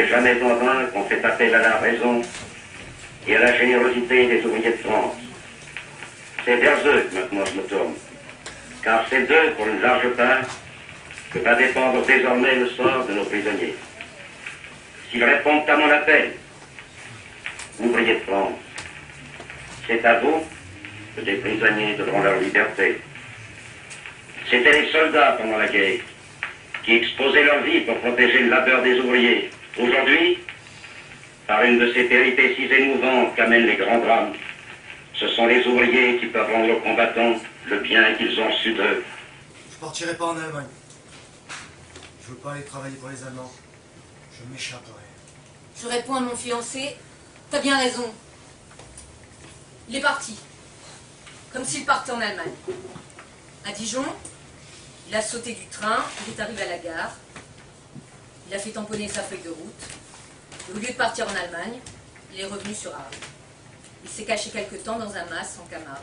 jamais en vain qu'on fait appel à la raison et à la générosité des ouvriers de France. C'est vers eux que maintenant je me tourne, car c'est d'eux, pour une large part, que va dépendre désormais le sort de nos prisonniers. S'ils répondent à mon appel, ouvriers de France, c'est à vous que des prisonniers devront leur liberté. C'étaient les soldats pendant la guerre qui exposaient leur vie pour protéger le labeur des ouvriers. Aujourd'hui, par une de ces péripéties émouvantes qu'amènent les grands drames, ce sont les ouvriers qui peuvent rendre aux combattants le bien qu'ils ont su d'eux. Je partirai pas en Allemagne. Je veux pas aller travailler pour les Allemands. Je m'échapperai. Je réponds à mon fiancé, t'as bien raison. Il est parti, comme s'il partait en Allemagne. À Dijon, il a sauté du train, il est arrivé à la gare, il a fait tamponner sa feuille de route, et au lieu de partir en Allemagne, il est revenu sur Arles. Il s'est caché quelque temps dans un mas en Camargue,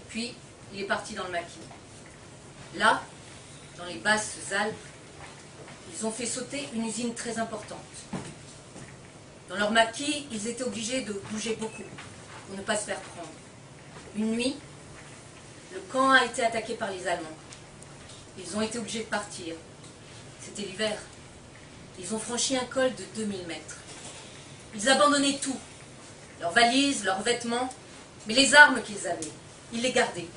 puis il est parti dans le maquis. Là, dans les basses Alpes, ils ont fait sauter une usine très importante. Dans leur maquis, ils étaient obligés de bouger beaucoup pour ne pas se faire prendre. Une nuit, le camp a été attaqué par les Allemands. Ils ont été obligés de partir. C'était l'hiver. Ils ont franchi un col de 2000 mètres. Ils abandonnaient tout. Leurs valises, leurs vêtements, mais les armes qu'ils avaient, ils les gardaient.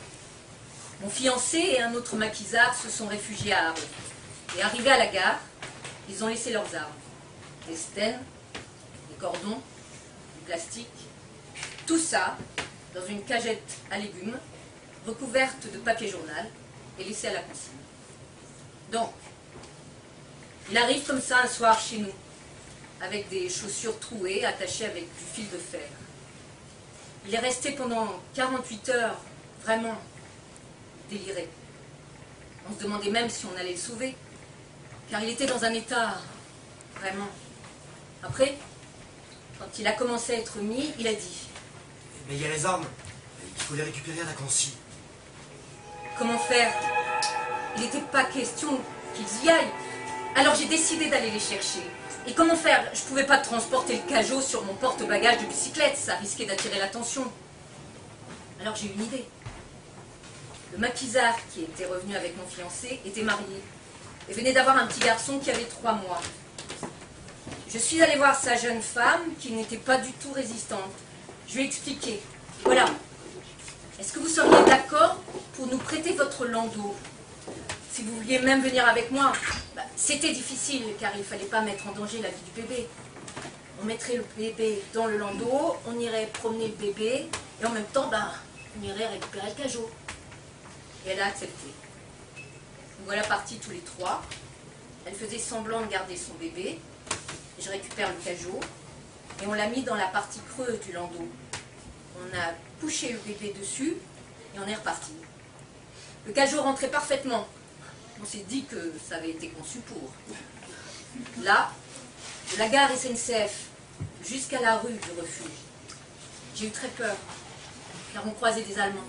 Mon fiancé et un autre maquisard se sont réfugiés à Arles. Et arrivés à la gare, ils ont laissé leurs armes. Des stènes, des cordons, du plastique, tout ça dans une cagette à légumes, recouverte de papier journal et laissée à la consigne. Donc, il arrive comme ça un soir chez nous, avec des chaussures trouées attachées avec du fil de fer. Il est resté pendant 48 heures, vraiment déliré. On se demandait même si on allait le sauver, car il était dans un état vraiment. Après, quand il a commencé à être mis, il a dit: Mais il y a les armes. Il faut les récupérer à la consigne. comment faire? Il n'était pas question qu'ils y aillent. Alors j'ai décidé d'aller les chercher. Et comment faire? Je ne pouvais pas transporter le cajot sur mon porte-bagages de bicyclette, ça risquait d'attirer l'attention. Alors j'ai eu une idée. Le maquisard qui était revenu avec mon fiancé était marié et venait d'avoir un petit garçon qui avait 3 mois. Je suis allée voir sa jeune femme qui n'était pas du tout résistante. Je lui ai expliqué. Voilà. Est-ce que vous seriez d'accord pour nous prêter votre landau? Si vous vouliez même venir avec moi, c'était difficile car il ne fallait pas mettre en danger la vie du bébé. On mettrait le bébé dans le landau, on irait promener le bébé et en même temps, on irait récupérer le cajot. Et elle a accepté. Nous voilà partis tous les 3. Elle faisait semblant de garder son bébé. Je récupère le cajot et on l'a mis dans la partie creuse du landau. On a couché le bébé dessus et on est reparti. Le cajot rentrait parfaitement. On s'est dit que ça avait été conçu pour. Là, de la gare SNCF jusqu'à la rue du refuge, j'ai eu très peur, car on croisait des Allemands.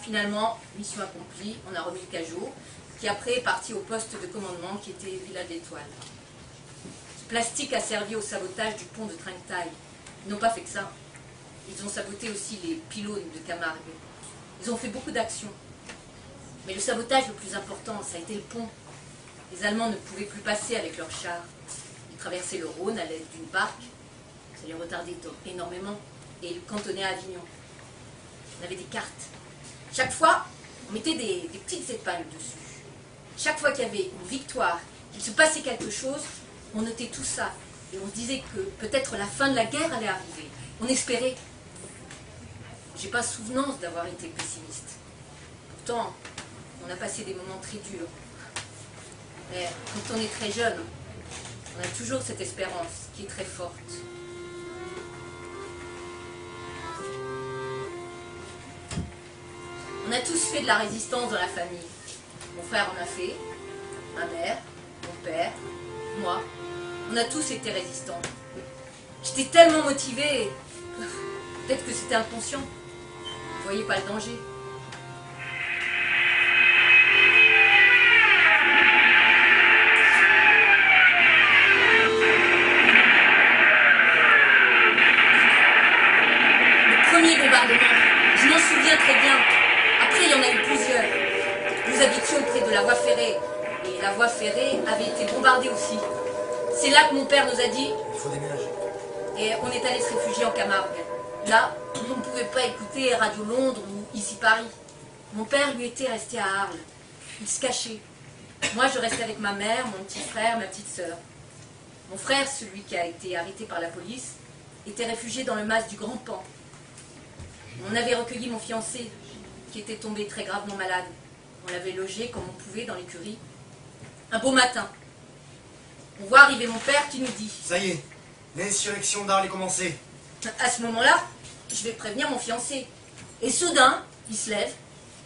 Finalement, mission accomplie, on a remis le cajot, qui après est parti au poste de commandement qui était Villa de l'Étoile. Ce plastique a servi au sabotage du pont de Trinquetail. Ils n'ont pas fait que ça. Ils ont saboté aussi les pylônes de Camargue. Ils ont fait beaucoup d'actions. Mais le sabotage le plus important, ça a été le pont. Les Allemands ne pouvaient plus passer avec leurs chars. Ils traversaient le Rhône à l'aide d'une barque. Ça les retardait énormément. Et ils cantonnaient à Avignon. On avait des cartes. Chaque fois, on mettait des petites épingles dessus. Chaque fois qu'il y avait une victoire, qu'il se passait quelque chose, on notait tout ça. Et on se disait que peut-être la fin de la guerre allait arriver. On espérait. J'ai pas souvenance d'avoir été pessimiste. Pourtant, on a passé des moments très durs. Mais quand on est très jeune, on a toujours cette espérance qui est très forte. On a tous fait de la résistance dans la famille. Mon frère en a fait, ma mère, mon père, moi. On a tous été résistants. J'étais tellement motivée, peut-être que c'était inconscient. Je ne voyais pas le danger. Je m'en souviens très bien. Après, il y en a eu plusieurs. Nous habitions près de la voie ferrée. Et la voie ferrée avait été bombardée aussi. C'est là que mon père nous a dit... Il faut déménager. Et on est allé se réfugier en Camargue. Là, on ne pouvait pas écouter Radio Londres ou ici Paris. Mon père, lui, était resté à Arles. Il se cachait. Moi, je restais avec ma mère, mon petit frère, ma petite sœur. Mon frère, celui qui a été arrêté par la police, était réfugié dans le mas du Grand Pan. On avait recueilli mon fiancé, qui était tombé très gravement malade. On l'avait logé comme on pouvait dans l'écurie. Un beau matin, on voit arriver mon père qui nous dit... Ça y est, l'insurrection d'Arles est commencée. À ce moment-là, je vais prévenir mon fiancé. Et soudain, il se lève.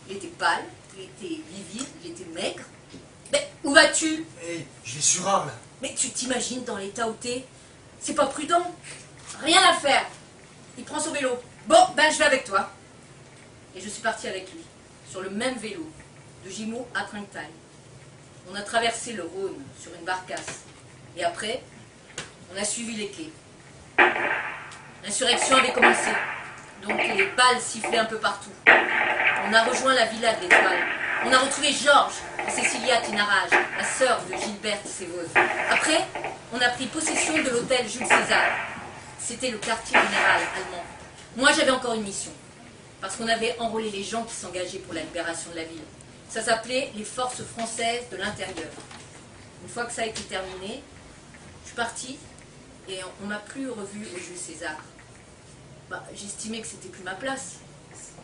Il était pâle, il était livide, il était maigre. Mais où vas-tu? Hé, je vais sur Arles. Mais tu t'imagines dans l'état où t'es? C'est pas prudent. Rien à faire. Il prend son vélo. Bon, ben je vais avec toi. Et je suis partie avec lui, sur le même vélo, de Gimont à Trinquetail. On a traversé le Rhône sur une barcasse. Et après, on a suivi les quais. L'insurrection avait commencé. Donc les balles sifflaient un peu partout. On a rejoint la villa de l'Étoile. On a retrouvé Georges et Cécilia Tinarage, la sœur de Gilberte Sévoz. Après, on a pris possession de l'hôtel Jules César. C'était le quartier général allemand. Moi, j'avais encore une mission. Parce qu'on avait enrôlé les gens qui s'engageaient pour la libération de la ville. Ça s'appelait les Forces françaises de l'intérieur. Une fois que ça a été terminé, je suis partie et on m'a plus revue au Jules César. J'estimais que c'était plus ma place.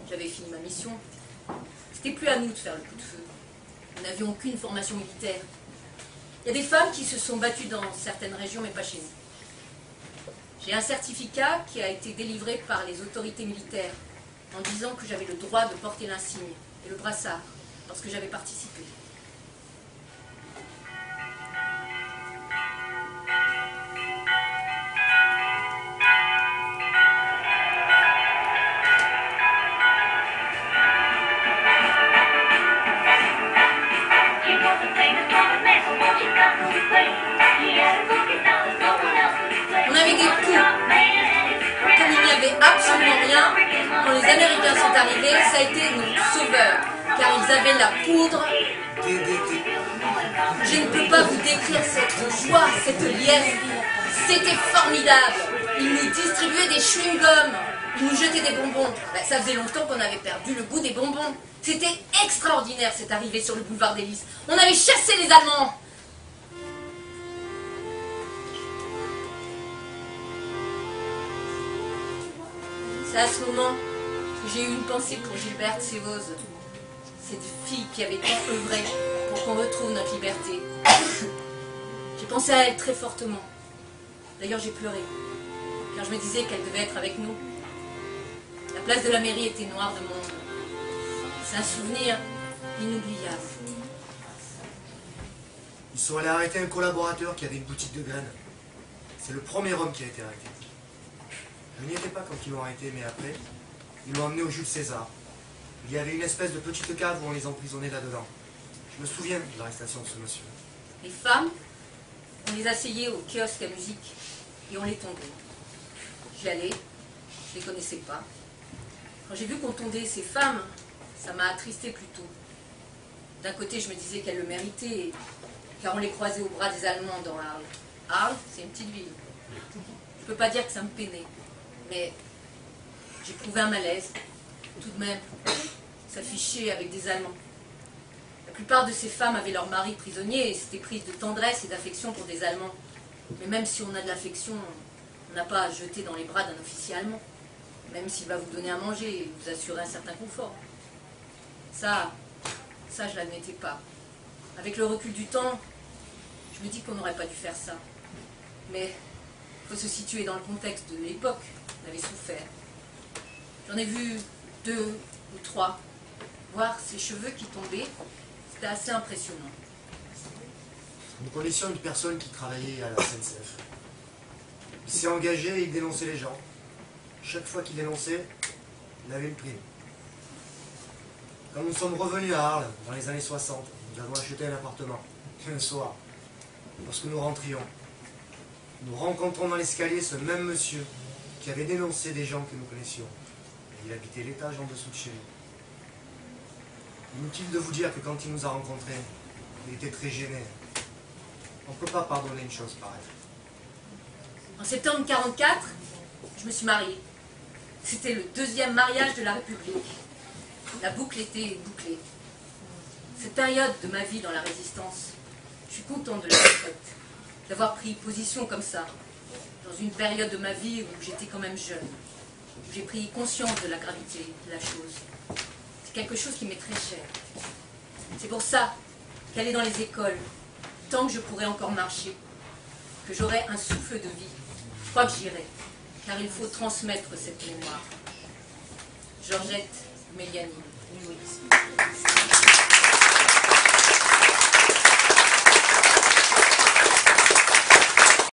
J'avais fini ma mission. C'était plus à nous de faire le coup de feu. Nous n'avions aucune formation militaire. Il y a des femmes qui se sont battues dans certaines régions, mais pas chez nous. J'ai un certificat qui a été délivré par les autorités militaires en disant que j'avais le droit de porter l'insigne et le brassard parce que j'avais participé. On avait des coups. Comme il n'y avait absolument rien, quand les Américains sont arrivés, ça a été nos sauveurs, car ils avaient la poudre. Je ne peux pas vous décrire cette joie, cette liesse. C'était formidable. Ils nous distribuaient des chewing-gums. Ils nous jetaient des bonbons. Ça faisait longtemps qu'on avait perdu le goût des bonbons. C'était extraordinaire cette arrivée sur le boulevard des Lys. On avait chassé les Allemands. C'est à ce moment que j'ai eu une pensée pour Gilberte Sévoz, cette fille qui avait tant œuvré pour qu'on retrouve notre liberté. J'ai pensé à elle très fortement. D'ailleurs, j'ai pleuré, car je me disais qu'elle devait être avec nous. La place de la mairie était noire de monde. C'est un souvenir inoubliable. Ils sont allés arrêter un collaborateur qui avait une boutique de graines. C'est le premier homme qui a été arrêté. Je n'y étais pas quand ils l'ont arrêté, mais après, ils l'ont emmené au Jules César. Il y avait une espèce de petite cave où on les emprisonnait là-dedans. Je me souviens de l'arrestation de ce monsieur. Les femmes, on les asseyait au kiosque à musique et on les tondait. J'y allais, je les connaissais pas. Quand j'ai vu qu'on tondait ces femmes, ça m'a attristé plutôt. D'un côté, je me disais qu'elles le méritaient, car on les croisait au bras des Allemands dans Arles. Arles, c'est une petite ville. Je peux pas dire que ça me peinait, mais j'éprouvais un malaise, tout de même, s'afficher avec des Allemands. La plupart de ces femmes avaient leur mari prisonnier et s'étaient prises de tendresse et d'affection pour des Allemands. Mais même si on a de l'affection, on n'a pas à jeter dans les bras d'un officier allemand, même s'il va vous donner à manger et vous assurer un certain confort. Ça, je l'admettais pas. Avec le recul du temps, je me dis qu'on n'aurait pas dû faire ça. Mais il faut se situer dans le contexte de l'époque. On avait souffert. J'en ai vu 2 ou 3. Voir ces cheveux qui tombaient, c'était assez impressionnant. Nous connaissions une personne qui travaillait à la SNCF. Il s'est engagé et il dénonçait les gens. Chaque fois qu'il dénonçait, il avait une prime. Quand nous sommes revenus à Arles, dans les années 60, nous avons acheté un appartement. Un soir, lorsque nous rentrions, nous rencontrons dans l'escalier ce même monsieur qui avait dénoncé des gens que nous connaissions. Il habitait l'étage en dessous de chez nous. Inutile de vous dire que quand il nous a rencontrés, il était très gêné. On ne peut pas pardonner une chose pareille. En septembre 1944, je me suis mariée. C'était le 2e mariage de la République. La boucle était bouclée. Cette période de ma vie dans la résistance, je suis contente de l'avoir faite, d'avoir pris position comme ça, dans une période de ma vie où j'étais quand même jeune, où j'ai pris conscience de la gravité de la chose. C'est quelque chose qui m'est très cher. C'est pour ça qu'aller dans les écoles, tant que je pourrai encore marcher, que j'aurai un souffle de vie, je crois que j'irai, car il faut transmettre cette mémoire. Georgette Méliani.